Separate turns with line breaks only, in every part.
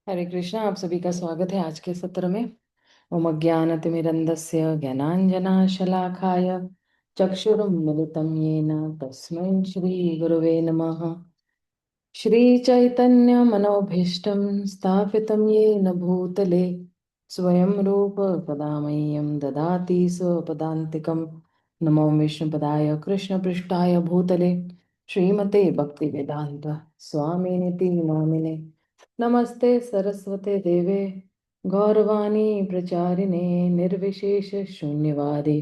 हरे कृष्णा। आप सभी का स्वागत है आज के सत्र में। ओम अज्ञानतिमिरन्धस्य ज्ञानाञ्जनाशलाकाय चक्षुरुन्मिलितं येन तस्मै श्रीगुरवे नमः। श्रीचैतन्यमनोभीष्टं स्थापितं येन भूतले स्वयं रूप कदा मह्यं ददाति स्वपदान्तिकं। नमो विष्णुपदाय कृष्णपृष्ठाय भूतले श्रीमते भक्तिवेदान्त स्वामिनिति नामिने। नमस्ते सरस्वते देवे गौरवाणी प्रचारिणे निर्विशेष शून्यवादी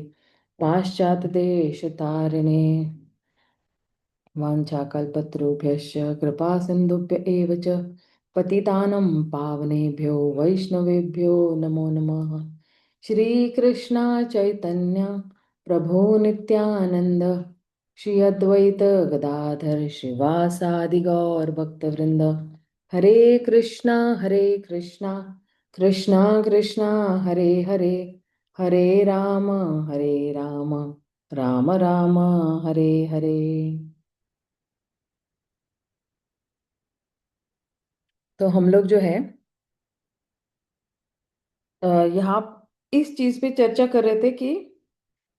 पाश्चात्यदेशतारिणे वाञ्छाकल्पतरुभ्यश्च कृपा सिन्धुभ्य एव च पतितानं पावनेभ्यो वैष्णवेभ्यो नमो नमः। श्रीकृष्ण चैतन्य प्रभो नित्यानंद श्री अद्वैत गदाधर श्रीवासादि गौर भक्तवृंद। हरे कृष्णा कृष्णा कृष्णा हरे हरे, हरे राम राम राम हरे हरे। तो हम लोग जो है यहाँ इस चीज पे चर्चा कर रहे थे कि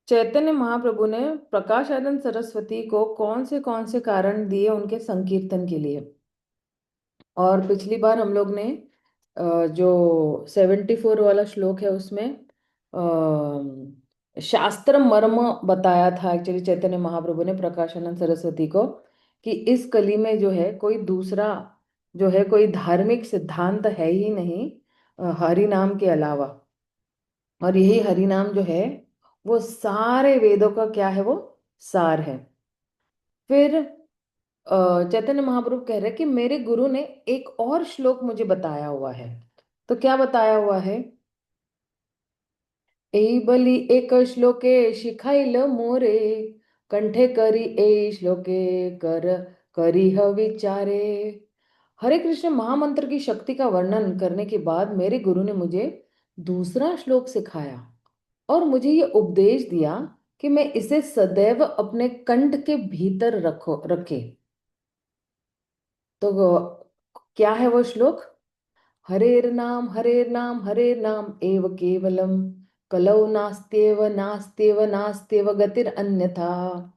चैतन्य महाप्रभु ने प्रकाशानंद सरस्वती को कौन से कारण दिए उनके संकीर्तन के लिए। और पिछली बार हम लोग ने जो 74 वाला श्लोक है उसमें शास्त्र मर्म बताया था एक्चुअली चैतन्य महाप्रभु ने प्रकाशानंद सरस्वती को, कि इस कली में जो है कोई दूसरा जो है कोई धार्मिक सिद्धांत है ही नहीं हरि नाम के अलावा। और यही हरि नाम जो है वो सारे वेदों का क्या है, वो सार है। फिर चैतन्य महाप्रभु कह रहे हैं कि मेरे गुरु ने एक और श्लोक मुझे बताया हुआ है। तो क्या बताया हुआ है? एई बलि एक श्लोके शिखाइल मोरे कंठे करी ए श्लोके कर करिह विचारे। हरे कृष्ण महामंत्र की शक्ति का वर्णन करने के बाद मेरे गुरु ने मुझे दूसरा श्लोक सिखाया और मुझे ये उपदेश दिया कि मैं इसे सदैव अपने कंठ के भीतर रखे। तो क्या है वो श्लोक? हरेर नाम हरेर नाम एव केवलम कलौ नास्त्येव नास्त्येव नास्त्येव गतिर अन्यथा।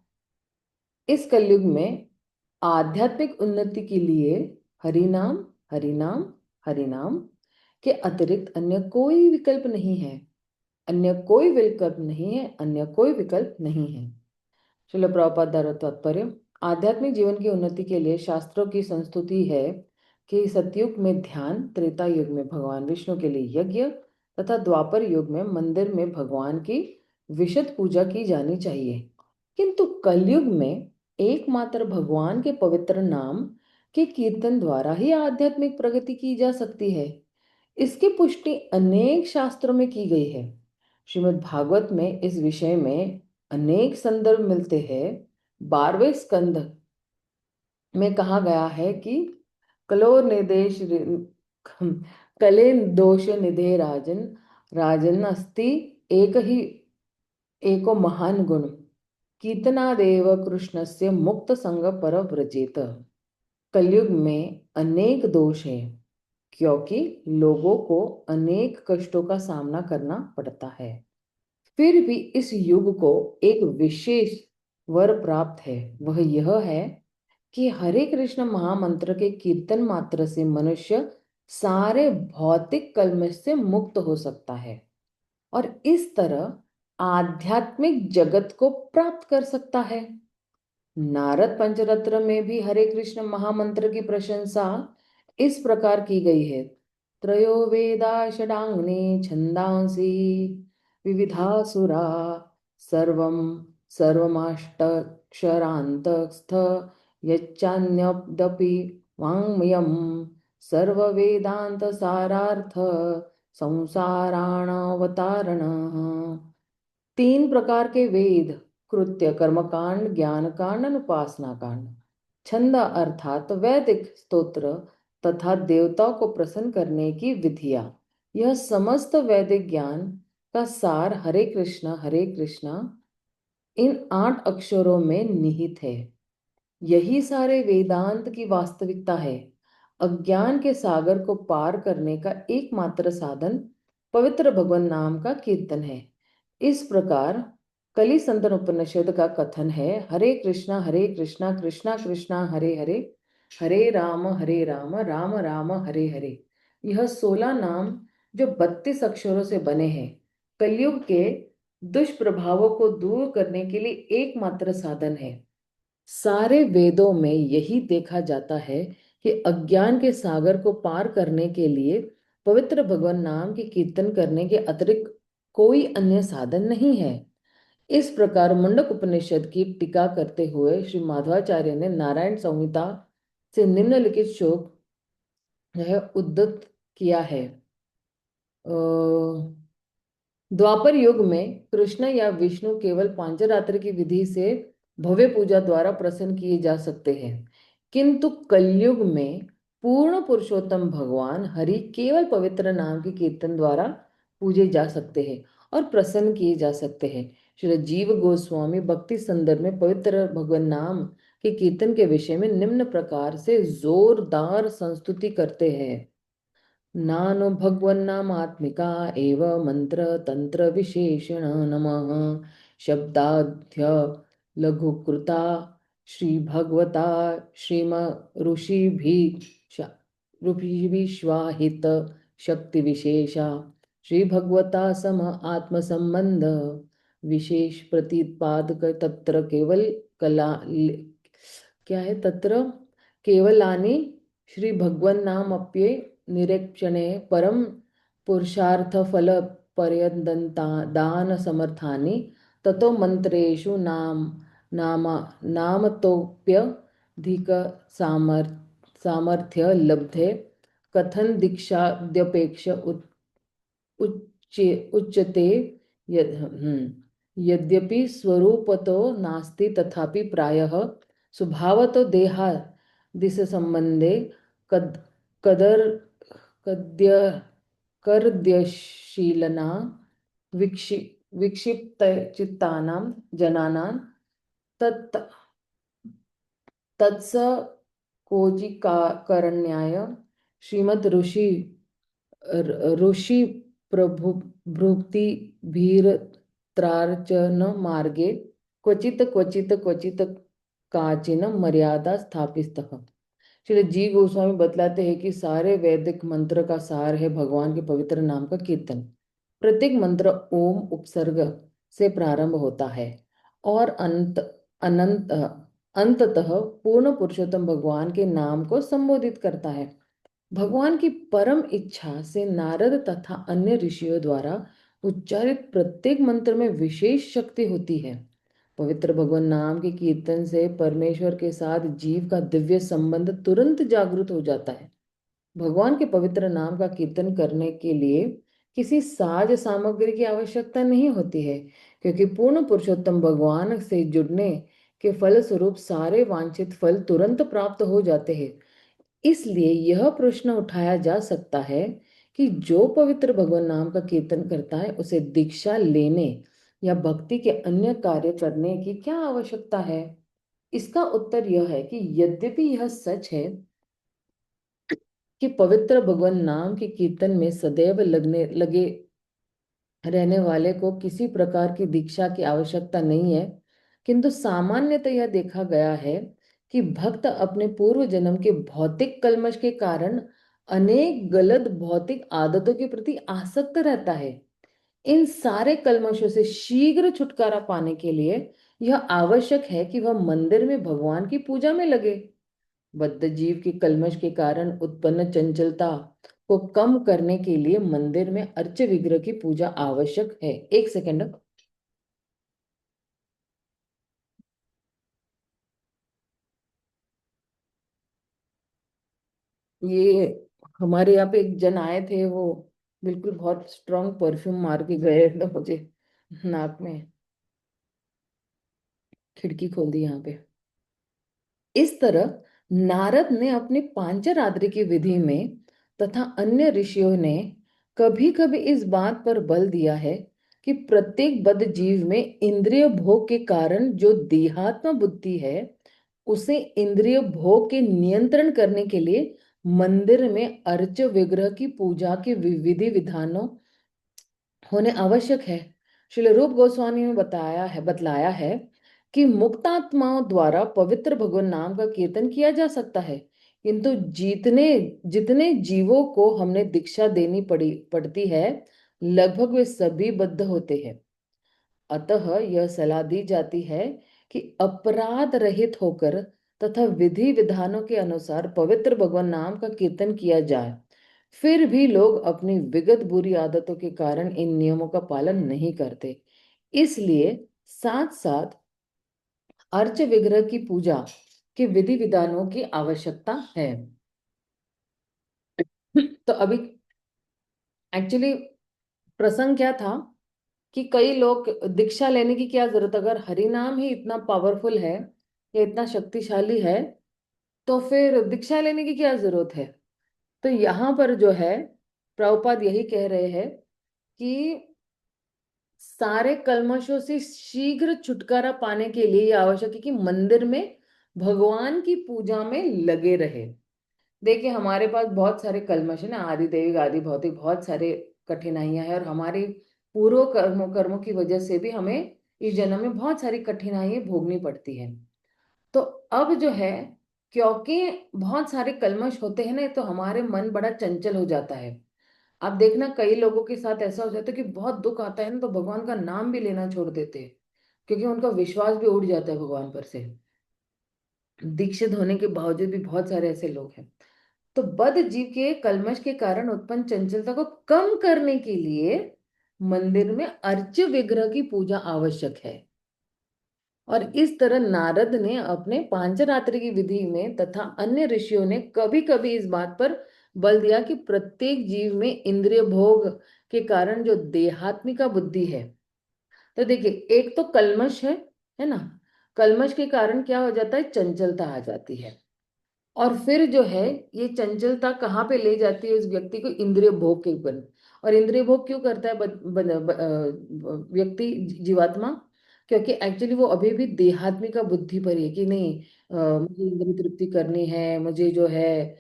इस कलयुग में आध्यात्मिक उन्नति के लिए हरि नाम हरि नाम हरि नाम के अतिरिक्त अन्य कोई विकल्प नहीं है। अन्य कोई विकल्प नहीं है, अन्य कोई विकल्प नहीं है। श्रील प्रभुपाद द्वारा तात्पर्य। आध्यात्मिक जीवन की उन्नति के लिए शास्त्रों की संस्तुति है कि सतयुग में ध्यान, त्रेता युग में भगवान विष्णु के लिए यज्ञ तथा द्वापर युग में मंदिर में भगवान की विशद पूजा की जानी चाहिए। किंतु कलयुग में एकमात्र भगवान के पवित्र नाम के कीर्तन द्वारा ही आध्यात्मिक प्रगति की जा सकती है। इसकी पुष्टि अनेक शास्त्रों में की गई है। श्रीमद् भागवत में इस विषय में अनेक संदर्भ मिलते हैं। 12वें स्कंद में कहा गया है कि कलो निर्देश कले दोष निधे राजन राजन अस्ति एक ही एको महान गुण कीर्तनादेव कृष्णस्य मुक्त संग पर व्रजेत। कलयुग में अनेक दोष हैं क्योंकि लोगों को अनेक कष्टों का सामना करना पड़ता है। फिर भी इस युग को एक विशेष वर प्राप्त है। वह यह है कि हरे कृष्ण महामंत्र के कीर्तन मात्र से मनुष्य सारे भौतिक कलमश से मुक्त हो सकता है और इस तरह आध्यात्मिक जगत को प्राप्त कर सकता है। नारद पंचरत्न में भी हरे कृष्ण महामंत्र की प्रशंसा इस प्रकार की गई है। त्रयो वेदा षडांगने छंदांसि विविधा सुरा सर्वम सर्वमाष्टक्षरान्तस्थ यच्चान्यदपि वाङ्मयं सर्ववेदांत सारार्थ संसाराणावतारणः। तीन प्रकार के वेद, कृत्य कर्मकांड, ज्ञान कांड और उपासना कांड, छंद अर्थात वैदिक स्तोत्र तथा देवताओं को प्रसन्न करने की विधियां, यह समस्त वैदिक ज्ञान का सार हरे कृष्णा इन 8 अक्षरों में निहित है। यही सारे वेदांत की वास्तविकता है। अज्ञान के सागर को पार करने का एकमात्र साधन पवित्र भगवान नाम का कीर्तन है। इस प्रकार कली संतन उपनिषद का कथन है, हरे कृष्णा कृष्णा कृष्णा हरे हरे, हरे राम राम राम हरे हरे। यह 16 नाम जो 32 अक्षरों से बने हैं, कलयुग के दुष्प्रभावों को दूर करने के लिए एकमात्र साधन है। सारे वेदों में यही देखा जाता है कि अज्ञान के सागर को पार करने के लिए पवित्र भगवान नाम की कीर्तन करने के अतिरिक्त कोई अन्य साधन नहीं है। इस प्रकार मुंडक उपनिषद की टीका करते हुए श्री माधवाचार्य ने नारायण संहिता से निम्नलिखित श्लोक यह उद्धृत किया है। द्वापर युग में कृष्ण या विष्णु केवल पांचरात्र की विधि से भव्य पूजा द्वारा प्रसन्न किए जा सकते हैं, किंतु कलयुग में पूर्ण पुरुषोत्तम भगवान हरि केवल पवित्र नाम के कीर्तन द्वारा पूजे जा सकते हैं और प्रसन्न किए जा सकते हैं। श्री जीव गोस्वामी भक्ति संदर्भ में पवित्र भगवान नाम के कीर्तन के विषय में निम्न प्रकार से जोरदार संस्तुति करते हैं। नानो भगवन्नामात्मिका एव मंत्र तंत्र विशेषण नमः शब्दाध्य लघुकृता श्री भगवता श्रीम ऋषिभिश्वाहित शक्ति विशेषा श्री भगवता सम आत्म संबंध विशेष प्रतिपादक तत्र केवल कला क्या है तत्र केवलानि श्री भगवन नाम अप्ये निरीक्षणे परम पुरुषार्थ फल पर्यदंता दान समर्थानि ततो मंत्रेषु नामा नामतोप्यधिक सामर्थ्य लब्धे कथन दीक्षाद्यपेक्ष उच्यते यद्यपि स्वरूपतो नास्ति तथापि प्रायः स्वभावतो देहादिश संबंधे कद कदर कद्य कर्द्यशीलना विक्षि विक्षिप्त चित्तानां जनानां तत् तत्स कोजिकारण्याय श्रीमद ऋषि प्रभुभृति भीरत्रार्चन मार्गे क्वचित क्वचित क्वचित काचिन मर्यादा स्थापितः। श्री जी गोस्वामी बतलाते हैं कि सारे वैदिक मंत्र का सार है भगवान के पवित्र नाम का कीर्तन। प्रत्येक मंत्र ओम उपसर्ग से प्रारंभ होता है और अनंत अंततः पूर्ण पुरुषोत्तम भगवान के नाम को संबोधित करता है। भगवान की परम इच्छा से नारद तथा अन्य ऋषियों द्वारा उच्चारित प्रत्येक मंत्र में विशेष शक्ति होती है। पवित्र भगवान नाम के कीर्तन से परमेश्वर के साथ जीव का दिव्य संबंध तुरंत जागृत हो जाता है। भगवान के पवित्र नाम का कीर्तन करने के लिए किसी साज सामग्री की आवश्यकता नहीं होती है, क्योंकि पूर्ण पुरुषोत्तम भगवान से जुड़ने के फलस्वरूप सारे वांछित फल तुरंत प्राप्त हो जाते हैं। इसलिए यह प्रश्न उठाया जा सकता है कि जो पवित्र भगवान नाम का कीर्तन करता है उसे दीक्षा लेने या भक्ति के अन्य कार्य करने की क्या आवश्यकता है। इसका उत्तर यह है कि यद्यपि यह सच है कि पवित्र भगवान नाम के कीर्तन में सदैव लगे रहने वाले को किसी प्रकार की दीक्षा की आवश्यकता नहीं है, किंतु सामान्यतः यह देखा गया है कि भक्त अपने पूर्व जन्म के भौतिक कल्मश के कारण अनेक गलत भौतिक आदतों के प्रति आसक्त रहता है। इन सारे कल्मशों से शीघ्र छुटकारा पाने के लिए यह आवश्यक है कि वह मंदिर में भगवान की पूजा में लगे। बद्ध जीव के कल्मश के कारण उत्पन्न चंचलता को कम करने के लिए मंदिर में अर्च विग्रह की पूजा आवश्यक है। एक सेकंड। ये हमारे यहाँ पे एक जन आए थे, वो बिल्कुल बहुत स्ट्रांग परफ्यूम मार के गए तो मुझे नाक में खिड़की खोल दी यहाँ पे। इस तरह नारद ने अपनी पांचरात्रि की विधि में तथा अन्य ऋषियों ने कभी कभी इस बात पर बल दिया है कि प्रत्येक बद्ध जीव में इंद्रिय भोग के कारण जो देहात्म बुद्धि है, उसे इंद्रिय भोग के नियंत्रण करने के लिए मंदिर में अर्च विग्रह की पूजा के विधि विधानों होने आवश्यक है। श्रील रूप गोस्वामी ने बतलाया है कि मुक्त आत्माओं द्वारा पवित्र भगवान नाम का कीर्तन किया जा सकता है, किंतु जितने जितने जीवों को हमने दीक्षा देनी पड़ती है, लगभग वे सभी बद्ध होते हैं। अतः यह सलाह दी जाती है कि अपराध रहित होकर तथा विधि विधानों के अनुसार पवित्र भगवान नाम का कीर्तन किया जाए। फिर भी लोग अपनी विगत बुरी आदतों के कारण इन नियमों का पालन नहीं करते। इसलिए साथ साथ अर्च विग्रह की पूजा के विधि विधानों की आवश्यकता है। तो अभी एक्चुअली प्रसंग क्या था कि कई लोग दीक्षा लेने की क्या जरूरत, अगर हरि नाम ही इतना पावरफुल है या इतना शक्तिशाली है, तो फिर दीक्षा लेने की क्या जरूरत है। तो यहाँ पर जो है प्रभुपाद यही कह रहे हैं कि सारे कल्मशों से शीघ्र छुटकारा पाने के लिए यह आवश्यक है कि मंदिर में भगवान की पूजा में लगे रहे। देखिए हमारे पास बहुत सारे कल्मश है ना, आदि दैविक आदि भौतिक, बहुत सारे कठिनाइयां हैं, और हमारी पूर्व कर्मों की वजह से भी हमें इस जन्म में बहुत सारी कठिनाइयां भोगनी पड़ती है। तो अब जो है, क्योंकि बहुत सारे कल्मश होते हैं ना, तो हमारे मन बड़ा चंचल हो जाता है। आप देखना कई लोगों के साथ ऐसा हो जाता है कि बहुत दुख आता है ना, तो भगवान का नाम भी लेना छोड़ देते हैं, क्योंकि उनका विश्वास भी उड़ जाता है भगवान पर से। दीक्षित होने के बावजूद भी बहुत सारे ऐसे लोग हैं। तो बद्ध जीव के कल्मश के कारण उत्पन्न चंचलता को कम करने के लिए मंदिर में अर्च विग्रह की पूजा आवश्यक है। और इस तरह नारद ने अपने पांचरात्रि की विधि में तथा अन्य ऋषियों ने कभी कभी इस बात पर बल दिया कि प्रत्येक जीव में इंद्रिय भोग के कारण जो देहात्मिका बुद्धि है, तो देखिए एक तो कल्मश है ना, कल्मश के कारण क्या हो जाता है, चंचलता आ जाती है। और फिर जो है ये चंचलता कहाँ पे ले जाती है उस व्यक्ति को, इंद्रिय भोग के ऊपर। और इंद्रिय भोग क्यों करता है व्यक्ति, जीवात्मा, क्योंकि एक्चुअली वो अभी भी देहात्मिक का बुद्धि पर ही है कि नहीं, मुझे इंद्रिय तृप्ति करनी है, मुझे जो है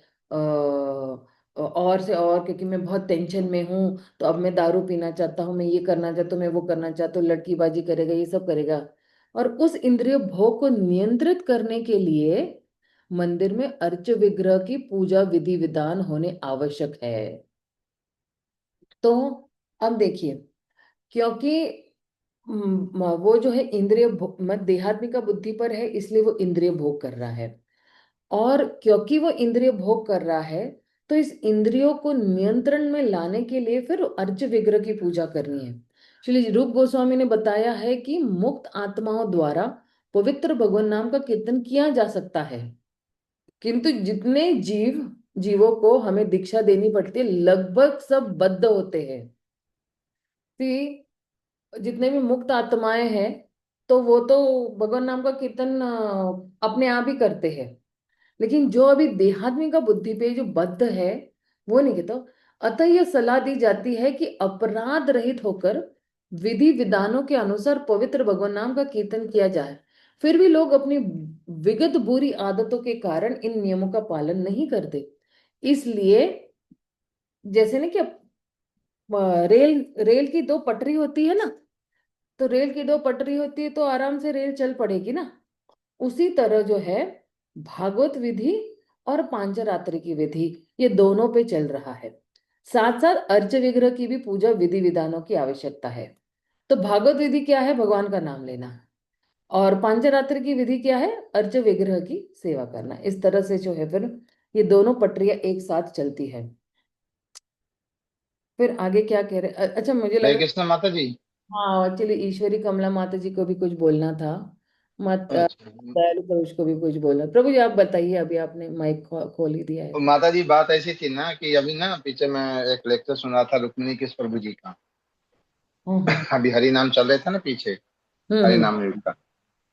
और से और, क्योंकि मैं बहुत टेंशन में हूँ, तो अब मैं दारू पीना चाहता हूँ, मैं ये करना चाहता हूँ, मैं वो करना चाहता हूँ, लड़कीबाजी करेगा, ये सब करेगा। और उस इंद्रिय भोग को नियंत्रित करने के लिए मंदिर में अर्च विग्रह की पूजा विधि विधान होने आवश्यक है। तो अब देखिए, क्योंकि वो जो है इंद्रिय मत देहात्मिक का बुद्धि पर है, इसलिए वो इंद्रिय भोग कर रहा है। और क्योंकि वो इंद्रिय भोग कर रहा है, तो इस इंद्रियों को नियंत्रण में लाने के लिए फिर अर्च विग्रह की पूजा करनी है। श्री रूप गोस्वामी ने बताया है कि मुक्त आत्माओं द्वारा पवित्र भगवान नाम का कीर्तन किया जा सकता है, किंतु जितने जीवों को हमें दीक्षा देनी पड़ती है, लगभग सब बद्ध होते हैं। कि जितने भी मुक्त आत्माएं हैं, तो वो तो भगवान नाम का कीर्तन अपने आप ही करते हैं। लेकिन जो अभी देहात्मी का बुद्धि पे जो बद्ध है, वो नहीं कहता। अतः यह सलाह दी जाती है कि अपराध रहित होकर विधि विधानों के अनुसार पवित्र भगवान नाम का कीर्तन किया जाए। फिर भी लोग अपनी विगत बुरी आदतों के कारण इन नियमों का पालन नहीं करते। इसलिए जैसे ना कि रेल रेल की दो पटरी होती है ना, तो रेल की दो पटरी होती है तो आराम से रेल चल पड़ेगी ना। उसी तरह जो है भागवत विधि और पांचरात्रि की विधि, ये दोनों पे चल रहा है। साथ साथ अर्च विग्रह की भी पूजा विधि विधानों की आवश्यकता है। तो भागवत विधि क्या है, भगवान का नाम लेना। और पांचरात्रि की विधि क्या है, अर्च विग्रह की सेवा करना। इस तरह से जो है फिर ये दोनों पटरियां एक साथ चलती है। फिर आगे क्या कह रहे, अच्छा मुझे लग
हरे
रहा
कृष्ण माता जी।
है हाँ एक्चुअली ईश्वरी कमला माता जी को भी कुछ बोलना था। मत
अच्छा।
दयालु पुरुष को भी कुछ बोलना। प्रभु जी आप बताइए, अभी आपने माइक खोल ही दिया है।
तो माता जी बात ऐसी थी ना कि अभी ना पीछे मैं एक लेक्चर सुन रहा था रुक्मिणी किस प्रभु जी का।
हम्म
अभी हरि नाम चल रहे थे ना पीछे, हरि
हम्म
नाम युग का।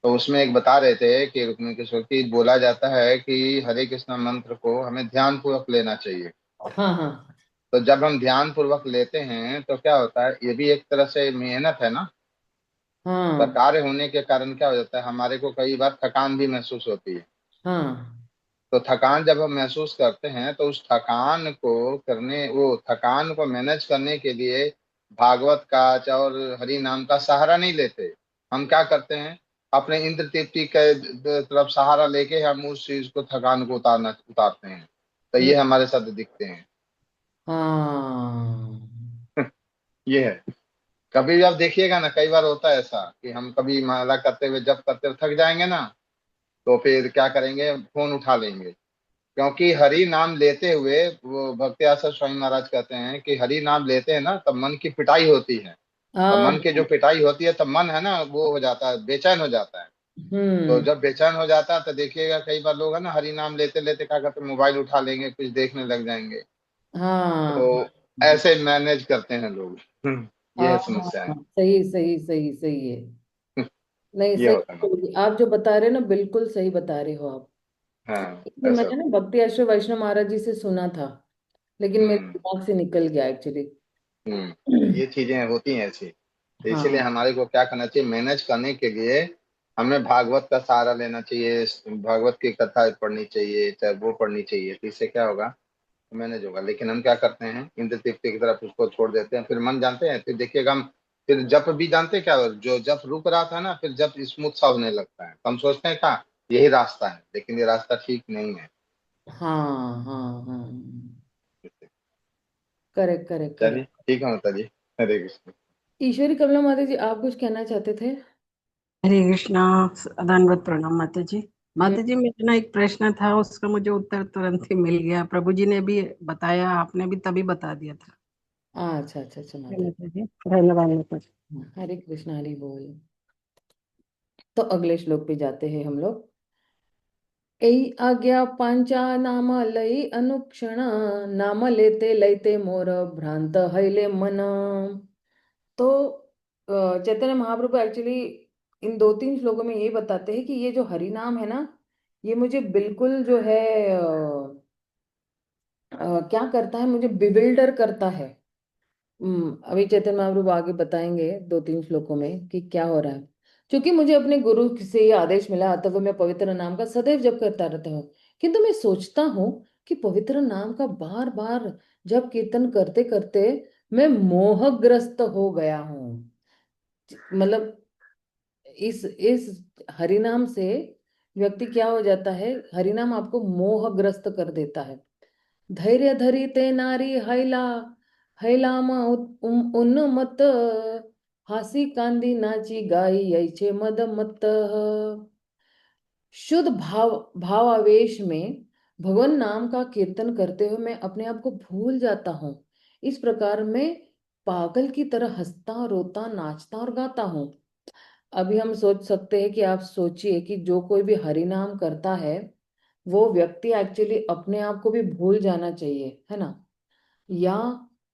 तो उसमें एक बता रहे थे कि रुक्मिणी किशोर की बोला जाता है कि हरे कृष्ण मंत्र को हमें ध्यान पूर्वक लेना चाहिए।
हाँ हाँ
तो जब हम ध्यान पूर्वक लेते हैं तो क्या होता है, ये भी एक तरह से मेहनत है ना। तो
हाँ
कार्य होने के कारण क्या हो जाता है, हमारे को कई बार थकान भी महसूस होती है।
हाँ
तो थकान जब हम महसूस करते हैं तो उस थकान को करने, वो थकान को मैनेज करने के लिए भागवत का और हरि नाम का सहारा नहीं लेते। हम क्या करते हैं, अपने इंद्र तृप्ति के तरफ सहारा लेके हम उस चीज को, थकान को उतारते हैं। तो ये
हम्म,
हमारे साथ दिखते हैं।
हाँ।
ये है। कभी भी आप देखिएगा ना, कई बार होता है ऐसा कि हम कभी माला करते हुए, जब करते हुए थक जाएंगे ना, तो फिर क्या करेंगे, फोन उठा लेंगे। क्योंकि हरि नाम लेते हुए, वो भक्ति आचार्य स्वामी महाराज कहते हैं कि हरि नाम लेते हैं ना, तब मन की पिटाई होती है। और
हाँ।
मन की जो पिटाई होती है, तब मन है ना, वो हो जाता है, बेचैन हो जाता है। तो
हम्म।
जब बेचैन हो जाता है तो देखिएगा, कई बार लोग है ना, हरि नाम लेते लेते क्या करते हैं, मोबाइल उठा लेंगे, कुछ देखने लग जाएंगे।
हाँ।
तो ऐसे मैनेज करते हैं लोग। ये
हाँ।
है समस्या है।
सही सही सही सही है। नहीं,
ये
सही
होता है
सही। आप जो बता रहे हो ना, बिल्कुल सही बता रहे हो आप।
हाँ,
इसलिए
ऐसा
मैंने
होता
ना भक्ति आश्रय वैष्णव महाराज जी से सुना था, लेकिन
है।
मेरे दिमाग से निकल गया एक्चुअली।
ये चीजें होती हैं ऐसी। तो इसीलिए
हाँ।
हमारे को क्या करना चाहिए, मैनेज करने के लिए हमें भागवत का सहारा लेना चाहिए, भागवत की कथा पढ़नी चाहिए, चाहे वो पढ़नी चाहिए। तो इससे क्या होगा, मैनेज होगा। लेकिन हम क्या करते हैं, इंद्र तृप्ति की तरफ उसको छोड़ देते हैं। फिर मन जानते हैं, फिर देखिएगा हम, फिर जप भी जानते हैं क्या, जो जप रुक रहा था ना, फिर जप स्मूथ सा होने लगता है। तो हम सोचते हैं क्या, यही रास्ता है, लेकिन ये रास्ता ठीक नहीं है।
हाँ। हाँ। हाँ। करेक्ट करेक्ट
चलिए
करेक्ट।
ठीक है माता जी। हरे कृष्ण।
ईश्वरी कमला माता जी, आप कुछ कहना चाहते थे?
हरे कृष्णा। दंडवत प्रणाम माता जी।
हम्म।
माता जी, मेरा ना एक प्रश्न था, उसका मुझे उत्तर तुरंत ही मिल गया। प्रभु जी ने भी बताया, आपने भी तभी बता दिया था।
अच्छा अच्छा अच्छा
है
माता
माता जी, धन्यवाद माता जी।
जी। हरे कृष्ण, हरि बोल। तो अगले श्लोक पे जाते हैं हम लोग। ऐ आज्ञा पांचा नाम लई अनुक्षण, नाम लेते लेते मोर भ्रांत हैले मन। तो चैतन्य महाप्रभु एक्चुअली इन दो तीन श्लोकों में ये बताते हैं कि ये जो हरि नाम है ना, ये मुझे बिल्कुल जो है क्या करता है, मुझे बिविल्डर करता है। अभी चैतन्य महाप्रभु आगे बताएंगे दो तीन श्लोकों में कि क्या हो रहा है। क्योंकि मुझे अपने गुरु से ये आदेश मिला, अतः मैं पवित्र नाम का सदैव जप करता रहता हूँ। किंतु मैं सोचता हूँ कि पवित्र नाम का बार बार जप कीर्तन करते करते मैं मोहग्रस्त हो गया हूँ। मतलब इस हरिनाम से व्यक्ति क्या हो जाता है, हरिनाम आपको मोहग्रस्त कर देता है। धैर्य धरी ते नारी हैला, हैलाम उन्मत्त, हासी कांदी नाची गाई यायचे मद मत्त। शुद्ध भावावेश में भगवान नाम का कीर्तन करते हुए मैं अपने आप को भूल जाता हूँ। इस प्रकार मैं पागल की तरह हंसता, रोता, नाचता और गाता हूँ। अभी हम सोच सकते हैं कि आप सोचिए कि जो कोई भी हरि नाम करता है, वो व्यक्ति एक्चुअली अपने आप को भी भूल जाना चाहिए, है ना? या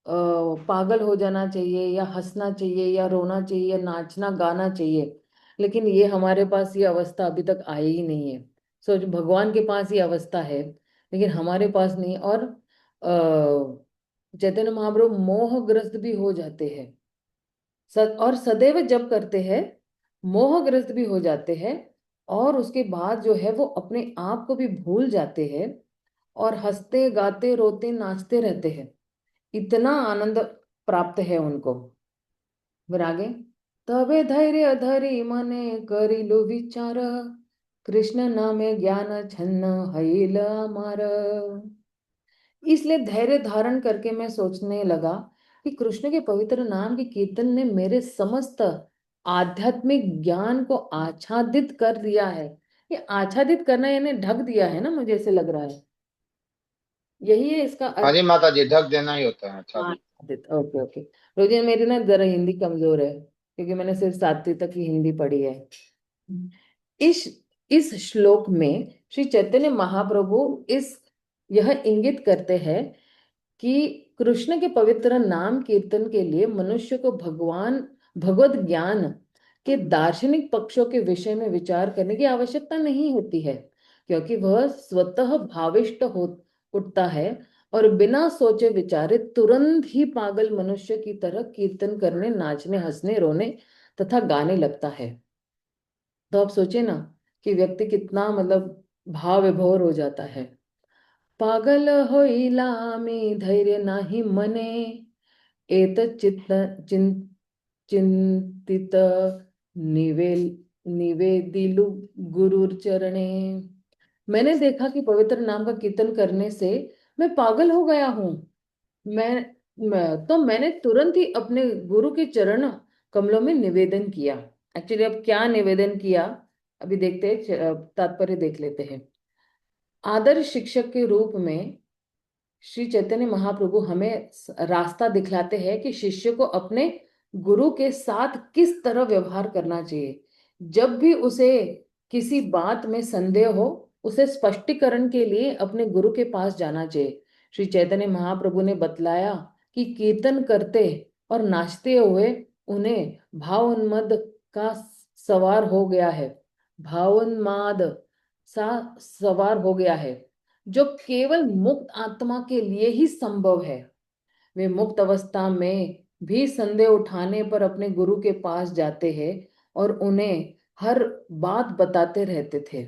पागल हो जाना चाहिए, या हंसना चाहिए, या रोना चाहिए, या नाचना गाना चाहिए। लेकिन ये हमारे पास ये अवस्था अभी तक आई ही नहीं है। सोच, भगवान के पास ये अवस्था है, लेकिन हमारे पास नहीं। और चैतन्य महाप्रभु मोहग्रस्त भी हो जाते हैं, और सदैव जप करते हैं, मोहग्रस्त भी हो जाते हैं, और उसके बाद जो है वो अपने आप को भी भूल जाते हैं, और हंसते गाते रोते नाचते रहते हैं। इतना आनंद प्राप्त है उनको। फिर आगे, तबे धैर्य धरी मने करिलु विचार, कृष्ण नामे ज्ञान छन्न हईल अमार। इसलिए धैर्य धारण करके मैं सोचने लगा कि कृष्ण के पवित्र नाम के कीर्तन ने मेरे समस्त आध्यात्मिक ज्ञान को आच्छादित कर दिया है। ये आच्छादित करना यानी ढक दिया है ना, मुझे ऐसे लग रहा है। यही है इसका
हाँ
अर्थ।
जी माता जी, ढक देना ही होता है। अच्छा
हाँ,
जी।
आच्छादित, ओके ओके। रोजी, मेरी ना जरा हिंदी कमजोर है, क्योंकि मैंने सिर्फ सातवीं तक की हिंदी पढ़ी है। इस इस श्लोक में श्री चैतन्य महाप्रभु इस यह इंगित करते हैं कि कृष्ण के पवित्र नाम कीर्तन के लिए मनुष्य को भगवत ज्ञान के दार्शनिक पक्षों के विषय में विचार करने की आवश्यकता नहीं होती है, क्योंकि वह स्वतः भाविष्ट हो उठता है, और बिना सोचे विचारे तुरंत ही पागल मनुष्य की तरह कीर्तन करने, नाचने, हंसने, रोने तथा गाने लगता है। तो आप सोचे ना कि व्यक्ति कितना, मतलब भाव विभोर हो जाता है। पागल होइला मी धैर्य नाही मने, एत चित्त चिंतित निवेल निवेदिलु गुरुर चरणे। मैंने देखा कि पवित्र नाम का कीर्तन करने से मैं पागल हो गया हूँ। तो मैंने तुरंत ही अपने गुरु के चरण कमलों में निवेदन किया। एक्चुअली अब क्या निवेदन किया, अभी देखते हैं, तात्पर्य देख लेते हैं। आदर्श शिक्षक के रूप में श्री चैतन्य महाप्रभु हमें रास्ता दिखलाते हैं कि शिष्य को अपने गुरु के साथ किस तरह व्यवहार करना चाहिए। जब भी उसे किसी बात में संदेह हो, उसे स्पष्टीकरण के लिए अपने गुरु के पास जाना चाहिए। श्री चैतन्य महाप्रभु ने बतलाया कि कीर्तन करते और नाचते हुए उन्हें भावोन्मद का सवार हो गया है, भावोन्माद सा सवार हो गया है, जो केवल मुक्त आत्मा के लिए ही संभव है। वे मुक्त अवस्था में भी संदेह उठाने पर अपने गुरु के पास जाते हैं और उन्हें हर बात बताते रहते थे।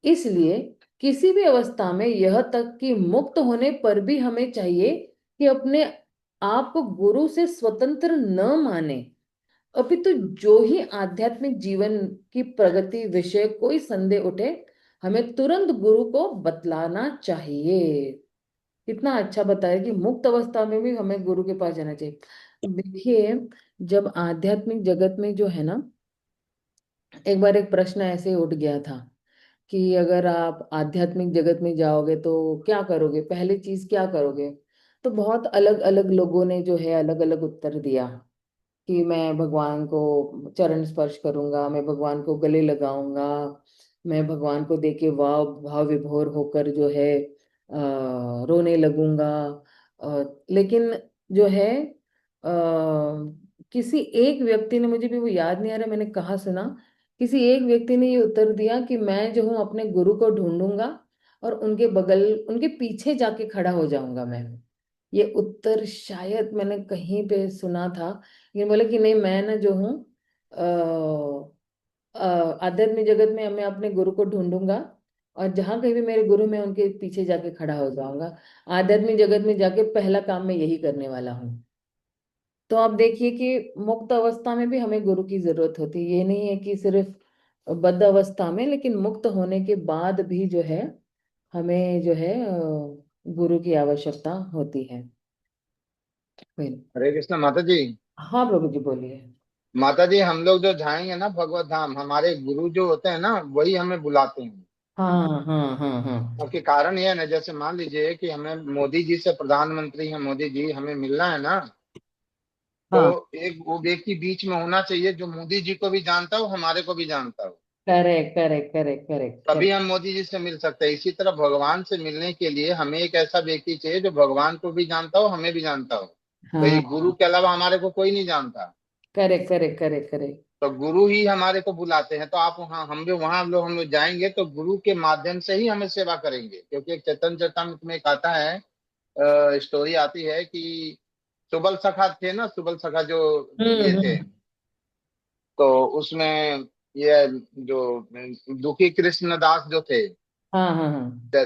इसलिए किसी भी अवस्था में, यह तक कि मुक्त होने पर भी, हमें चाहिए कि अपने आप को गुरु से स्वतंत्र न माने, अपितु जो ही आध्यात्मिक जीवन की प्रगति विषय कोई संदेह उठे, हमें तुरंत गुरु को बतलाना चाहिए। कितना अच्छा बताया कि मुक्त अवस्था में भी हमें गुरु के पास जाना चाहिए। देखिए, जब आध्यात्मिक जगत में जो है ना, एक बार एक प्रश्न ऐसे ही उठ गया था कि अगर आप आध्यात्मिक जगत में जाओगे तो क्या करोगे, पहली चीज क्या करोगे। तो बहुत अलग अलग लोगों ने जो है अलग अलग उत्तर दिया कि मैं भगवान को चरण स्पर्श करूंगा, मैं भगवान को गले लगाऊंगा, मैं भगवान को देख के वाव भाव विभोर होकर जो है रोने लगूंगा। लेकिन जो है किसी एक व्यक्ति ने, मुझे भी वो याद नहीं आ रहा मैंने कहाँ सुना, किसी एक व्यक्ति ने ये उत्तर दिया कि मैं जो हूँ अपने गुरु को ढूंढूंगा और उनके बगल, उनके पीछे जाके खड़ा हो जाऊंगा मैं। ये उत्तर शायद मैंने कहीं पे सुना था। ये बोले कि नहीं, मैं ना जो हूँ आध्यात्मिक जगत में मैं अपने गुरु को ढूंढूंगा, और जहां कहीं भी मेरे गुरु, मैं उनके पीछे जाके खड़ा हो जाऊंगा। आध्यात्मिक जगत में जाके पहला काम मैं यही करने वाला हूँ। तो आप देखिए कि मुक्त अवस्था में भी हमें गुरु की जरूरत होती है। ये नहीं है कि सिर्फ बद्ध अवस्था में, लेकिन मुक्त होने के बाद भी जो है हमें जो है गुरु की आवश्यकता होती है। फिर
हरे कृष्ण माता जी।
हाँ प्रभु जी बोलिए।
माता जी, हम लोग जो जाएंगे ना भगवत धाम, हमारे गुरु जो होते हैं ना वही हमें बुलाते हैं।
हाँ हाँ हाँ हाँ
उसके कारण ये है ना, जैसे मान लीजिए कि हमें मोदी जी से, प्रधानमंत्री हैं मोदी जी, हमें मिलना है ना, तो
हाँ।
एक वो व्यक्ति बीच में होना चाहिए जो मोदी जी को भी जानता हो, हमारे को भी जानता हो।
करेक्ट करेक्ट करेक्ट करेक्ट
तभी
करेक्ट।
हम मोदी जी से मिल सकते हैं। इसी तरह भगवान से मिलने के लिए हमें एक ऐसा व्यक्ति चाहिए जो भगवान को भी जानता हो, हमें भी जानता हो। तो ये गुरु
हाँ
के अलावा हमारे को कोई नहीं जानता।
Correct correct correct correct.
तो गुरु ही हमारे को बुलाते हैं। तो आप वहाँ, हम लोग जाएंगे तो गुरु के माध्यम से ही हमें सेवा करेंगे। क्योंकि एक चैतन्य चरितमृत में एक आता है, स्टोरी आती है कि सुबल सखा थे ना, सुबल सखा जो ये थे,
हम्म।
तो उसमें ये जो दुखी कृष्णदास जो थे,
हाँ हाँ हाँ।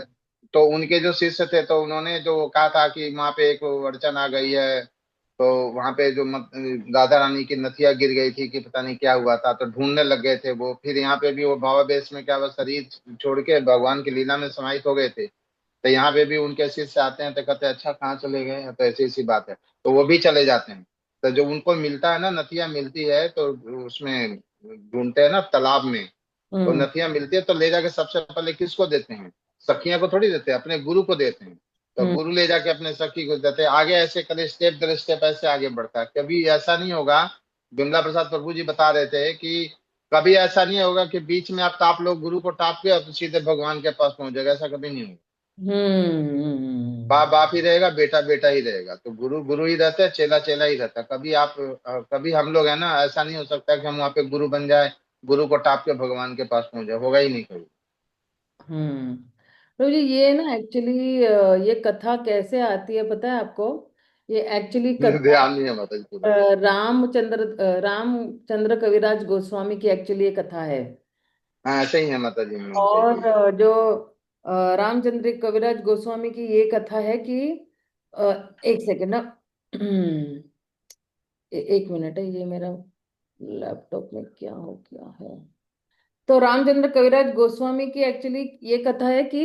तो उनके जो शिष्य थे, तो उन्होंने जो कहा था कि वहां पे एक अड़चन आ गई है। तो वहां पे जो राधा रानी की नथिया गिर गई थी कि पता नहीं क्या हुआ था, तो ढूंढने लग गए थे वो। फिर यहाँ पे भी वो भावावेश में क्या, वो शरीर छोड़ के भगवान की लीला में समाहित हो गए थे। तो यहाँ पे भी उनके शिष्य आते हैं तो कहते हैं अच्छा कहाँ चले गए, तो ऐसी ऐसी बात है। तो वो भी चले जाते हैं। तो जो उनको मिलता है ना, नथिया मिलती है, तो उसमें ढूंढते हैं ना तालाब में, तो
हम्म
नथिया मिलती है, तो ले जाके सबसे पहले किसको देते हैं? सखिया को थोड़ी देते हैं, अपने गुरु को देते हैं। तो
हम्म
गुरु ले जाके अपने सखी को देते हैं। आगे ऐसे करे, स्टेप दर स्टेप ऐसे आगे बढ़ता है। कभी ऐसा नहीं होगा, विमला प्रसाद प्रभु जी बता रहे थे कि कभी ऐसा नहीं होगा कि बीच में आप टाप लो, गुरु को टाप के और सीधे भगवान के पास पहुंच जाएगा। ऐसा कभी नहीं होगा। बाप बाप ही रहेगा, बेटा बेटा ही रहेगा। तो गुरु गुरु ही रहता है, चेला चेला ही रहता है। कभी आप कभी हम लोग है ना, ऐसा नहीं हो सकता कि हम वहाँ पे गुरु बन जाए, गुरु को टाप के भगवान के पास पहुंच जाए, होगा ही नहीं कभी।
हम्म। प्रभु जी, ये ना एक्चुअली ये कथा कैसे आती है पता है आपको? ये एक्चुअली कथा
ध्यान नहीं है माता जी पूरा।
रामचंद्र कविराज गोस्वामी की एक्चुअली ये कथा है।
हाँ ऐसे ही है माता जी, मिलते
और
जुलते।
जो रामचंद्र कविराज गोस्वामी की ये कथा है कि अ, एक सेकेंड ना। एक मिनट है, ये मेरा लैपटॉप में क्या हो गया है। तो रामचंद्र कविराज गोस्वामी की एक्चुअली ये कथा है कि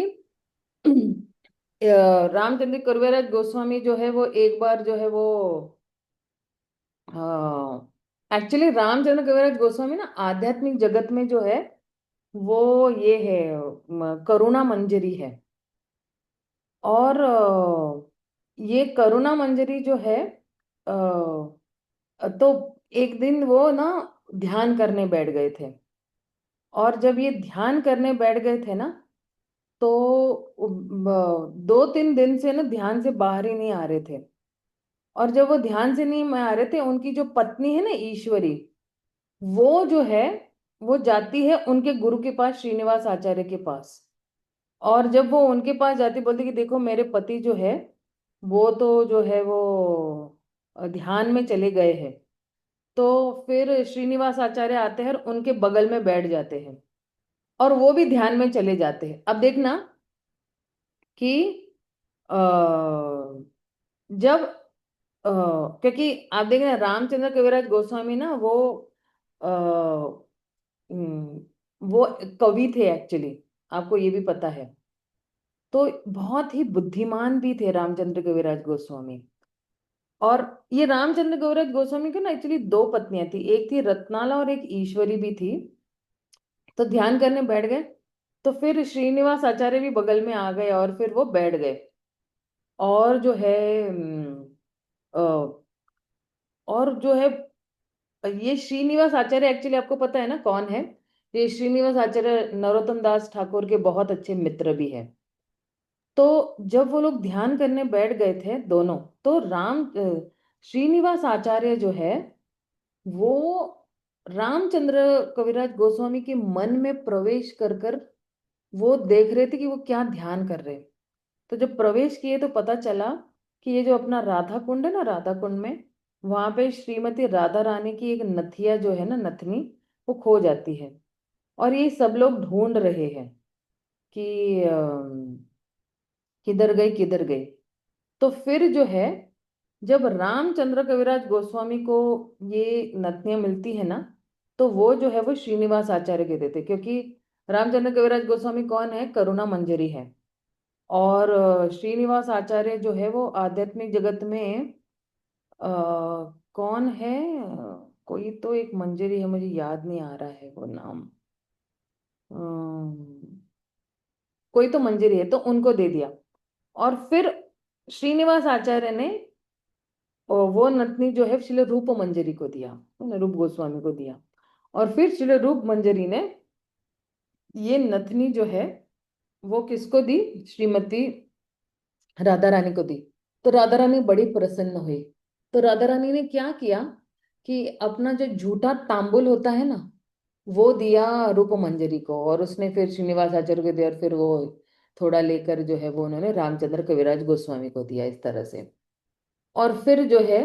रामचंद्र कविराज गोस्वामी जो है वो एक बार जो है वो एक्चुअली रामचंद्र कविराज गोस्वामी ना आध्यात्मिक जगत में जो है वो ये है, करुणा मंजरी है। और ये करुणा मंजरी जो है तो एक दिन वो ना ध्यान करने बैठ गए थे। और जब ये ध्यान करने बैठ गए थे ना, तो 2-3 दिन से ना ध्यान से बाहर ही नहीं आ रहे थे। और जब वो ध्यान से नहीं आ रहे थे, उनकी जो पत्नी है ना ईश्वरी, वो जो है वो जाती है उनके गुरु के पास, श्रीनिवास आचार्य के पास। और जब वो उनके पास जाती, बोलती कि देखो मेरे पति जो है वो तो जो है वो ध्यान में चले गए हैं। तो फिर श्रीनिवास आचार्य आते हैं और उनके बगल में बैठ जाते हैं, और वो भी ध्यान में चले जाते हैं। अब देखना कि अ, जब क्योंकि आप देखना रामचंद्र कविराज गोस्वामी ना अ, वो कवि थे एक्चुअली, आपको ये भी पता है। तो बहुत ही बुद्धिमान भी थे रामचंद्र कविराज गोस्वामी। और ये रामचंद्र कविराज गोस्वामी को ना एक्चुअली दो पत्नियां थी, एक थी रत्नाला और एक ईश्वरी भी थी। तो ध्यान करने बैठ गए। तो फिर श्रीनिवास आचार्य भी बगल में आ गए और फिर वो बैठ गए। और जो है और जो है ये श्रीनिवास आचार्य एक्चुअली आपको पता है ना कौन है। ये श्रीनिवास आचार्य नरोत्तम दास ठाकुर के बहुत अच्छे मित्र भी है। तो जब वो लोग ध्यान करने बैठ गए थे दोनों, तो श्रीनिवास आचार्य जो है वो रामचंद्र कविराज गोस्वामी के मन में प्रवेश कर कर वो देख रहे थे कि वो क्या ध्यान कर रहे हैं। तो जब प्रवेश किए तो पता चला कि ये जो अपना राधा कुंड है ना, राधा कुंड में वहां पे श्रीमती राधा रानी की एक नथिया जो है ना, नथनी, वो खो जाती है। और ये सब लोग ढूंढ रहे हैं कि किधर गई किधर गई। तो फिर जो है जब रामचंद्र कविराज गोस्वामी को ये नथनियां मिलती है ना, तो वो जो है वो श्रीनिवास आचार्य के देते, क्योंकि रामचंद्र कविराज गोस्वामी कौन है, करुणा मंजरी है। और श्रीनिवास आचार्य जो है वो आध्यात्मिक जगत में अ, कौन है, कोई तो एक मंजरी है, मुझे याद नहीं आ रहा है वो नाम। कोई तो मंजरी है, तो उनको दे दिया। और फिर श्रीनिवास आचार्य ने वो नतनी जो है श्रील रूप मंजरी को दिया, रूप गोस्वामी को दिया। और फिर श्रील रूप मंजरी ने ये नथनी जो है वो किसको दी, श्रीमती राधा रानी को दी। तो राधा रानी बड़ी प्रसन्न हुई। तो राधा रानी ने क्या किया कि अपना जो झूठा तांबुल होता है ना, वो दिया रूप मंजरी को, और उसने फिर श्रीनिवास आचार्य को दिया, और फिर वो थोड़ा लेकर जो है वो उन्होंने रामचंद्र कविराज गोस्वामी को दिया, इस तरह से। और फिर जो है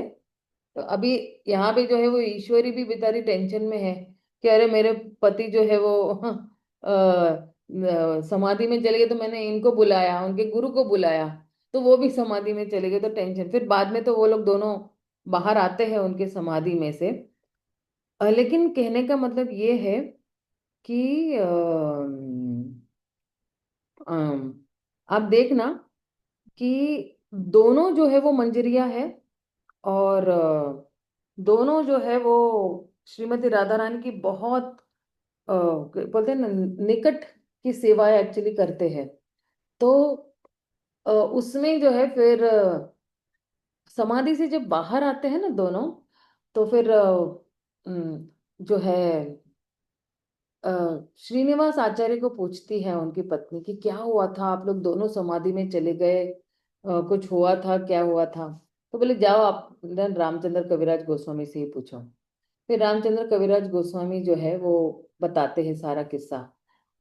तो अभी यहाँ पे जो है वो ईश्वरी भी बेचारी टेंशन में है कि अरे मेरे पति जो है वो समाधि में चले गए, तो मैंने इनको बुलाया, उनके गुरु को बुलाया, तो वो भी समाधि में चले गए, तो टेंशन। फिर बाद में तो वो लोग दोनों बाहर आते हैं उनके समाधि में से। लेकिन कहने का मतलब ये है कि आप देखना कि दोनों जो है वो मंजरिया है। और दोनों जो है वो श्रीमती राधा रानी की बहुत बोलते हैं ना निकट की सेवा एक्चुअली करते हैं। तो उसमें जो है फिर समाधि से जब बाहर आते हैं ना दोनों, तो फिर जो है अ, श्रीनिवास आचार्य को पूछती है उनकी पत्नी कि क्या हुआ था, आप लोग दोनों समाधि में चले गए, कुछ हुआ था, क्या हुआ था। तो बोले जाओ आप रामचंद्र कविराज गोस्वामी से ही पूछो। फिर रामचंद्र कविराज गोस्वामी जो है वो बताते हैं सारा किस्सा।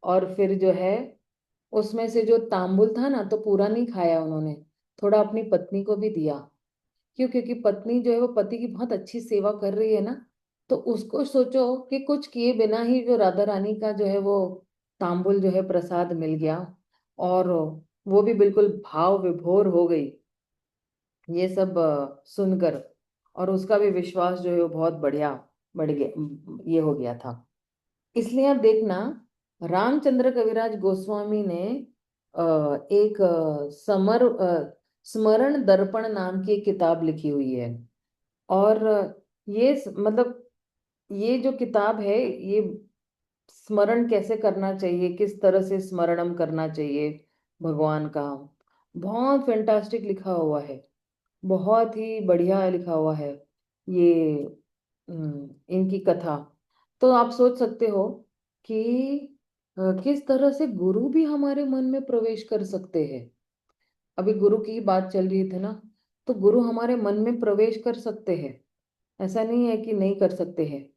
और फिर जो है उसमें से जो तांबुल था ना, तो पूरा नहीं खाया उन्होंने, थोड़ा अपनी पत्नी को भी दिया। क्यों, क्योंकि पत्नी जो है वो पति की बहुत अच्छी सेवा कर रही है ना, तो उसको सोचो कि कुछ किए बिना ही जो राधा रानी का जो है वो तांबुल जो है प्रसाद मिल गया, और वो भी बिल्कुल भाव विभोर हो गई ये सब सुनकर। और उसका भी विश्वास जो है वो बहुत बढ़िया बढ़ गया, ये हो गया था। इसलिए आप देखना, रामचंद्र कविराज गोस्वामी ने एक स्मरण दर्पण नाम की एक किताब लिखी हुई है। और मतलब ये जो किताब है, ये स्मरण कैसे करना चाहिए, किस तरह से स्मरणम करना चाहिए भगवान का, बहुत फैंटास्टिक लिखा हुआ है, बहुत ही बढ़िया लिखा हुआ है ये इनकी कथा। तो आप सोच सकते हो कि किस तरह से गुरु भी हमारे मन में प्रवेश कर सकते हैं। अभी गुरु की बात चल रही थी ना, तो गुरु हमारे मन में प्रवेश कर सकते हैं, ऐसा नहीं है कि नहीं कर सकते हैं।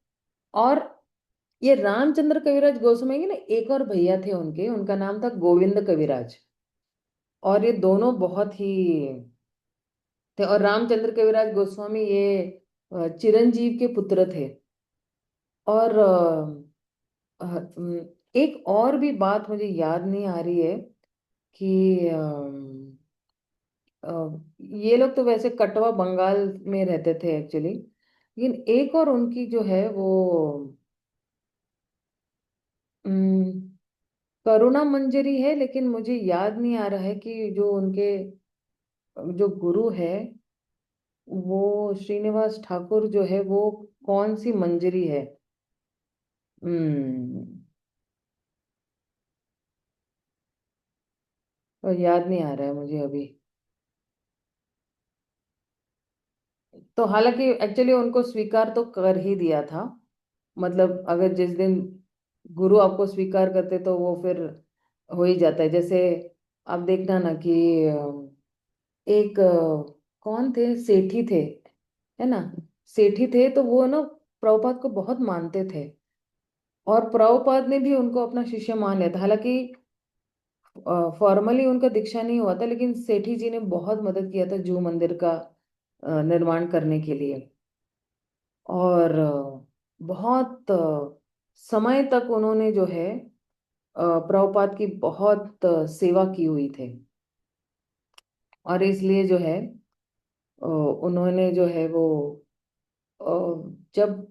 और ये रामचंद्र कविराज गोस्वामी के ना एक और भैया थे उनके, उनका नाम था गोविंद कविराज। और ये दोनों बहुत ही थे। और रामचंद्र कविराज गोस्वामी ये चिरंजीव के पुत्र थे। और एक और भी बात मुझे याद नहीं आ रही है कि अ, ये लोग तो वैसे कटवा बंगाल में रहते थे एक्चुअली, लेकिन एक और उनकी जो है वो अम, करुणा मंजरी है, लेकिन मुझे याद नहीं आ रहा है कि जो उनके जो गुरु है वो श्रीनिवास ठाकुर जो है वो कौन सी मंजरी है। हम्म और याद नहीं आ रहा है मुझे अभी। तो हालांकि एक्चुअली उनको स्वीकार तो कर ही दिया था, मतलब अगर जिस दिन गुरु आपको स्वीकार करते तो वो फिर हो ही जाता है। जैसे आप देखना ना कि एक कौन थे, सेठी थे, है ना, सेठी थे, तो वो ना प्रभुपाद को बहुत मानते थे। और प्रभुपाद ने भी उनको अपना शिष्य मान लिया था। हालांकि फॉर्मली उनका दीक्षा नहीं हुआ था, लेकिन सेठी जी ने बहुत मदद किया था जू मंदिर का निर्माण करने के लिए। और बहुत समय तक उन्होंने जो है प्रभुपाद की बहुत सेवा की हुई थी। और इसलिए जो है उन्होंने जो है वो अ, जब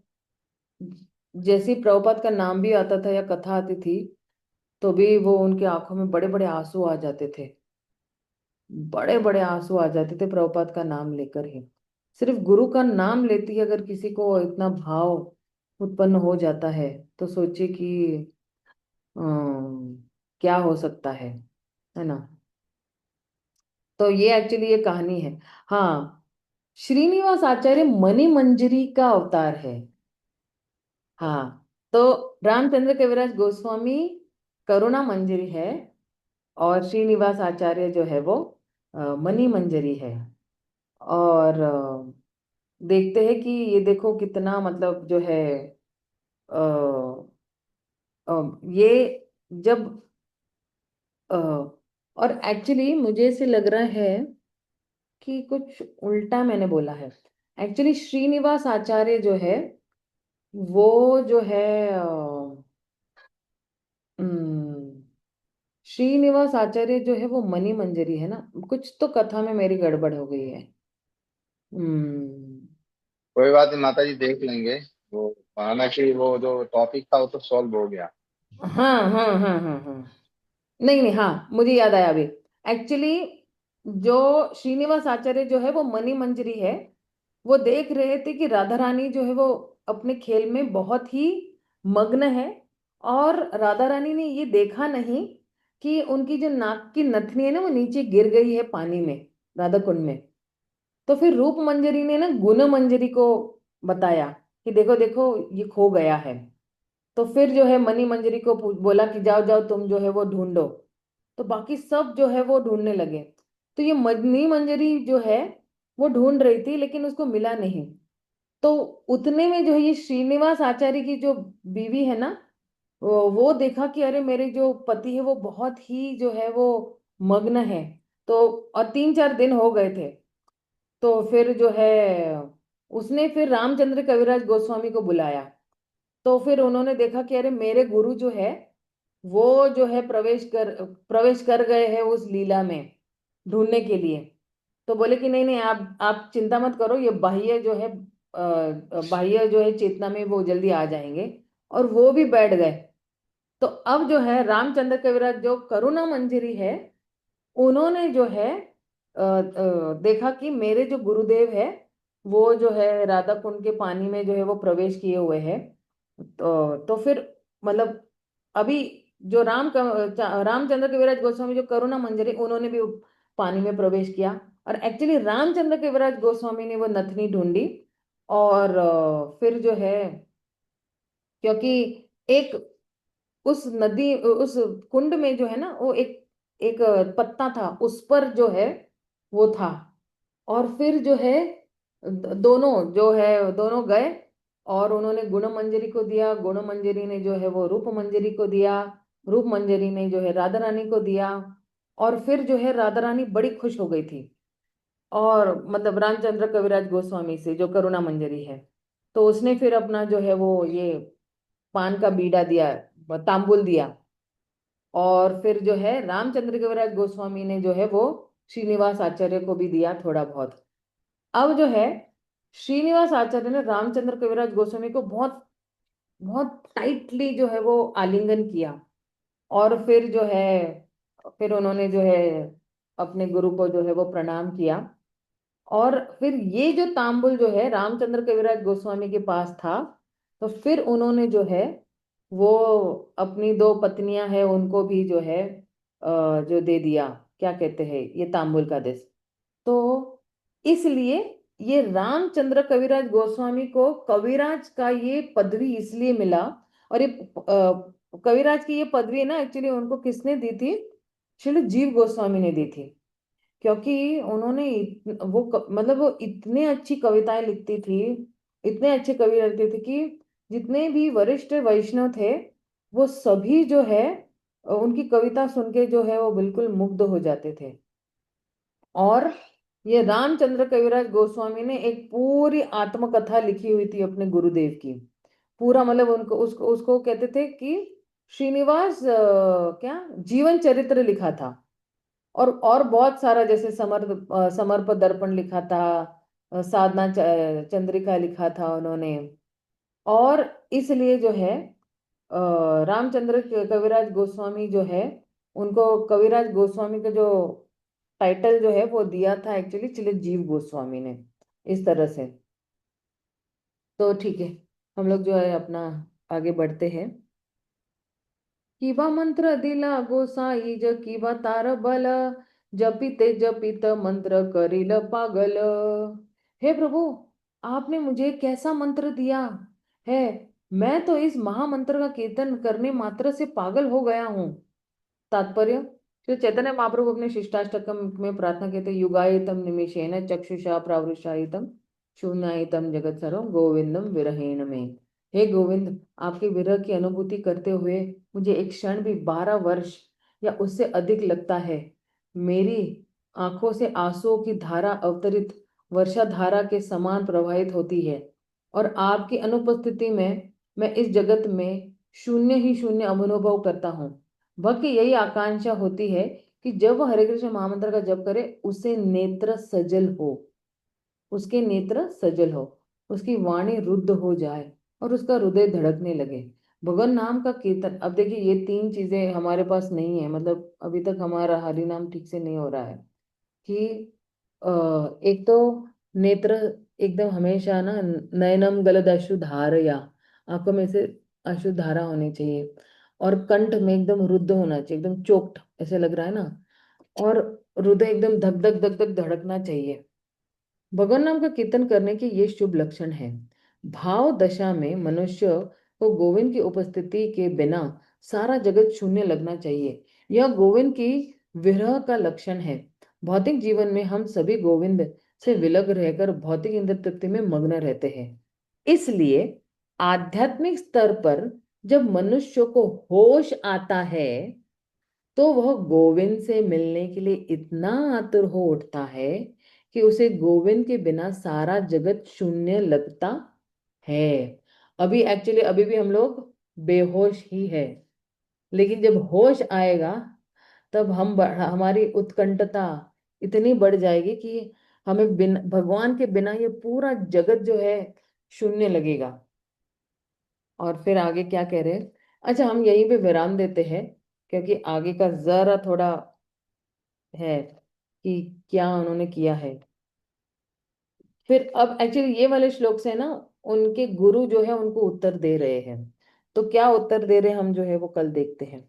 जैसे ही प्रभुपाद का नाम भी आता था या कथा आती थी, तो भी वो उनके आंखों में बड़े बड़े आंसू आ जाते थे, बड़े बड़े आंसू आ जाते थे प्रभुपाद का नाम लेकर ही। सिर्फ गुरु का नाम लेती ही अगर किसी को इतना भाव उत्पन्न हो जाता है, तो सोचिए कि क्या हो सकता है ना। तो ये एक्चुअली ये कहानी है। हाँ, श्रीनिवास आचार्य मणि मंजरी का अवतार है। हाँ, तो रामचंद्र कविराज गोस्वामी करुणा मंजरी है, और श्रीनिवास आचार्य जो है वो मणि मंजरी है। और देखते हैं कि ये देखो कितना मतलब जो है अ, ये जब और एक्चुअली मुझे ऐसे लग रहा है कि कुछ उल्टा मैंने बोला है। एक्चुअली श्रीनिवास आचार्य जो है वो जो है हम्म, श्रीनिवास आचार्य जो है वो मणि मंजरी है ना, कुछ तो कथा में मेरी गड़बड़ हो गई है। हम्म
कोई बात नहीं माता जी, देख लेंगे वो। हालांकि वो जो टॉपिक था वो तो सॉल्व हो गया।
हाँ हाँ हाँ हाँ हाँ, नहीं नहीं, हाँ मुझे याद आया अभी। एक्चुअली जो श्रीनिवास आचार्य जो है वो मणि मंजरी है, वो देख रहे थे कि राधा रानी जो है वो अपने खेल में बहुत ही मग्न है। और राधा रानी ने ये देखा नहीं कि उनकी जो नाक की नथनी है ना वो नीचे गिर गई है पानी में, राधा कुंड में। तो फिर रूप मंजरी ने ना गुण मंजरी को बताया कि देखो देखो ये खो गया है। तो फिर जो है मणि मंजरी को बोला कि जाओ जाओ तुम जो है वो ढूंढो। तो बाकी सब जो है वो ढूंढने लगे। तो ये मणि मंजरी जो है वो ढूंढ रही थी, लेकिन उसको मिला नहीं। तो उतने में जो है ये श्रीनिवास आचार्य की जो बीवी है ना, वो देखा कि अरे मेरे जो पति है वो बहुत ही जो है वो मग्न है। तो और 3-4 दिन हो गए थे। तो फिर जो है उसने फिर रामचंद्र कविराज गोस्वामी को बुलाया। तो फिर उन्होंने देखा कि अरे मेरे गुरु जो है वो जो है प्रवेश कर गए हैं उस लीला में ढूंढने के लिए। तो बोले कि नहीं नहीं, आप चिंता मत करो, ये बाह्य जो है बाह्य जो है चेतना में वो जल्दी आ जाएंगे। और वो भी बैठ गए। तो अब जो है रामचंद्र कविराज जो करुणा मंजरी है, उन्होंने जो है देखा कि मेरे जो गुरुदेव है वो जो है राधा कुंड के पानी में जो है वो प्रवेश किए हुए हैं। तो फिर मतलब अभी जो रामचंद्र कविराज गोस्वामी जो करुणा मंजरी, उन्होंने भी पानी में प्रवेश किया। और एक्चुअली रामचंद्र कविराज गोस्वामी ने वो नथनी ढूंढी। और फिर जो है, क्योंकि एक उस नदी उस कुंड में जो है ना वो एक एक पत्ता था, उस पर जो है वो था। और फिर जो है दोनों गए और उन्होंने गुण मंजरी को दिया, गुण मंजरी ने जो है वो रूप मंजरी को दिया, रूप मंजरी ने जो है राधा रानी को दिया। और फिर जो है राधा रानी बड़ी खुश हो गई थी, और मतलब रामचंद्र कविराज गोस्वामी से जो करुणा मंजरी है। तो उसने फिर अपना जो है वो ये पान का बीड़ा दिया, तांबुल दिया। और फिर जो है रामचंद्र कविराज गोस्वामी ने जो है वो श्रीनिवास आचार्य को भी दिया थोड़ा बहुत। अब जो है श्रीनिवास आचार्य ने रामचंद्र कविराज गोस्वामी को बहुत बहुत टाइटली जो है वो आलिंगन किया। और फिर जो है फिर उन्होंने जो है अपने गुरु को जो है वो प्रणाम किया। और फिर ये जो तांबुल जो है रामचंद्र कविराज गोस्वामी के पास था, तो फिर उन्होंने जो है वो अपनी दो पत्नियां हैं उनको भी जो है जो दे दिया, क्या कहते हैं, ये तांबुल का देश। तो इसलिए ये रामचंद्र कविराज गोस्वामी को कविराज का ये पदवी इसलिए मिला। और ये कविराज की ये पदवी है ना, एक्चुअली उनको किसने दी थी? श्री जीव गोस्वामी ने दी थी। क्योंकि उन्होंने मतलब वो इतने अच्छी कविताएं लिखती थी, इतने अच्छे कवि लिखते थे कि जितने भी वरिष्ठ वैष्णव थे वो सभी जो है उनकी कविता सुन के जो है वो बिल्कुल मुग्ध हो जाते थे। और ये रामचंद्र कविराज गोस्वामी ने एक पूरी आत्मकथा लिखी हुई थी अपने गुरुदेव की। पूरा मतलब उनको उसको उसको कहते थे कि श्रीनिवास क्या जीवन चरित्र लिखा था। और बहुत सारा जैसे समर्प दर्पण लिखा था, साधना चंद्रिका लिखा था उन्होंने। और इसलिए जो है रामचंद्र कविराज गोस्वामी जो है, उनको कविराज गोस्वामी का जो टाइटल जो है वो दिया था एक्चुअली चिरंजीव गोस्वामी ने, इस तरह से। तो ठीक है, हम लोग जो है अपना आगे बढ़ते हैं। किबा मंत्र दिला गोसाई ज किबा तार बल, जपिते जपित मंत्र करिल पागल। हे प्रभु, आपने मुझे कैसा मंत्र दिया है? मैं तो इस महामंत्र का कीर्तन करने मात्र से पागल हो गया हूँ। तात्पर्य, श्री चैतन्य महाप्रभु अपने शिष्टाष्टकम में प्रार्थना कहते, युगायतम निमिषेण चक्षुषा प्रावृषायितम शून्यायतम जगत सर्वम गोविंदम विरहेण में। हे गोविंद, आपके विरह की अनुभूति करते हुए मुझे एक क्षण भी 12 वर्ष या उससे अधिक लगता है। मेरी आंखों से आंसुओं की धारा अवतरित वर्षा धारा के समान प्रवाहित होती है। और आपकी अनुपस्थिति में मैं इस जगत में शून्य ही शून्य अनुभव करता हूँ। भक्त की यही आकांक्षा होती है कि जब वह हरे कृष्ण महामंत्र का जप करे उसे नेत्र सजल हो, उसके नेत्र सजल हो, उसकी वाणी रुद्ध हो जाए और उसका हृदय धड़कने लगे। भगवान नाम का कीर्तन, अब देखिए ये तीन चीजें हमारे पास नहीं है, मतलब अभी तक हमारा हरि नाम ठीक से नहीं हो रहा है। कि एक तो नेत्र एकदम हमेशा ना नयनम गलद अश्रु धारया, आंखों में से अश्रु धारा होनी चाहिए। और कंठ में एकदम रुद्ध होना चाहिए, एकदम चोक्ट ऐसे लग रहा है ना। और हृदय एकदम धक धक धक धक धड़कना चाहिए। भगवान नाम का कीर्तन करने के ये शुभ लक्षण है। भाव दशा में मनुष्य को गोविंद की उपस्थिति के बिना सारा जगत शून्य लगना चाहिए। यह गोविंद की विरह का लक्षण है। भौतिक जीवन में हम सभी गोविंद से विलग रहकर भौतिक इंद्र तृप्ति में मग्न रहते हैं। इसलिए आध्यात्मिक स्तर पर जब मनुष्य को होश आता है तो वह गोविंद से मिलने के लिए इतना आतुर हो उठता है कि उसे गोविंद के बिना सारा जगत शून्य लगता है। अभी भी हम लोग बेहोश ही है, लेकिन जब होश आएगा तब हमारी उत्कंठता इतनी बढ़ जाएगी कि हमें भगवान के बिना ये पूरा जगत जो है शून्य लगेगा। और फिर आगे क्या कह रहे हैं? अच्छा, हम यहीं पे विराम देते हैं, क्योंकि आगे का जरा थोड़ा है कि क्या उन्होंने किया है। फिर अब एक्चुअली ये वाले श्लोक से ना उनके गुरु जो है उनको उत्तर दे रहे हैं। तो क्या उत्तर दे रहे हैं हम जो है वो कल देखते हैं।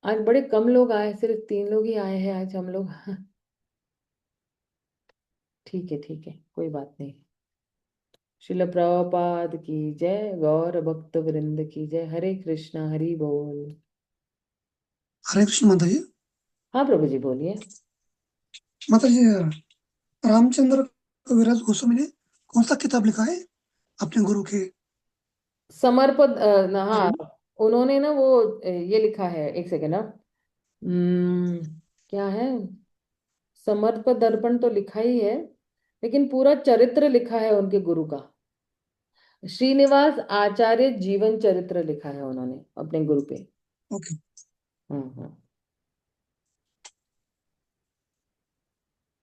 आज बड़े कम लोग आए, सिर्फ 3 लोग ही आए हैं आज हम लोग। ठीक है, ठीक है, कोई बात नहीं। शिल प्रभुपाद की जय, गौर भक्त वृंद की जय। हरे कृष्णा, हरि बोल।
हरे कृष्ण माता जी।
हाँ प्रभु जी, बोलिए।
माता जी, रामचंद्र कविराज गोस्वामी ने कौन सा किताब लिखा है अपने गुरु के
समर्पण हाँ,
बारे में?
उन्होंने ना वो ये लिखा है, एक सेकेंड ना। क्या है? समर्प दर्पण तो लिखा ही है, लेकिन पूरा चरित्र लिखा है उनके गुरु का। श्रीनिवास आचार्य जीवन चरित्र लिखा है उन्होंने अपने गुरु पे।
ओके।
हम्म।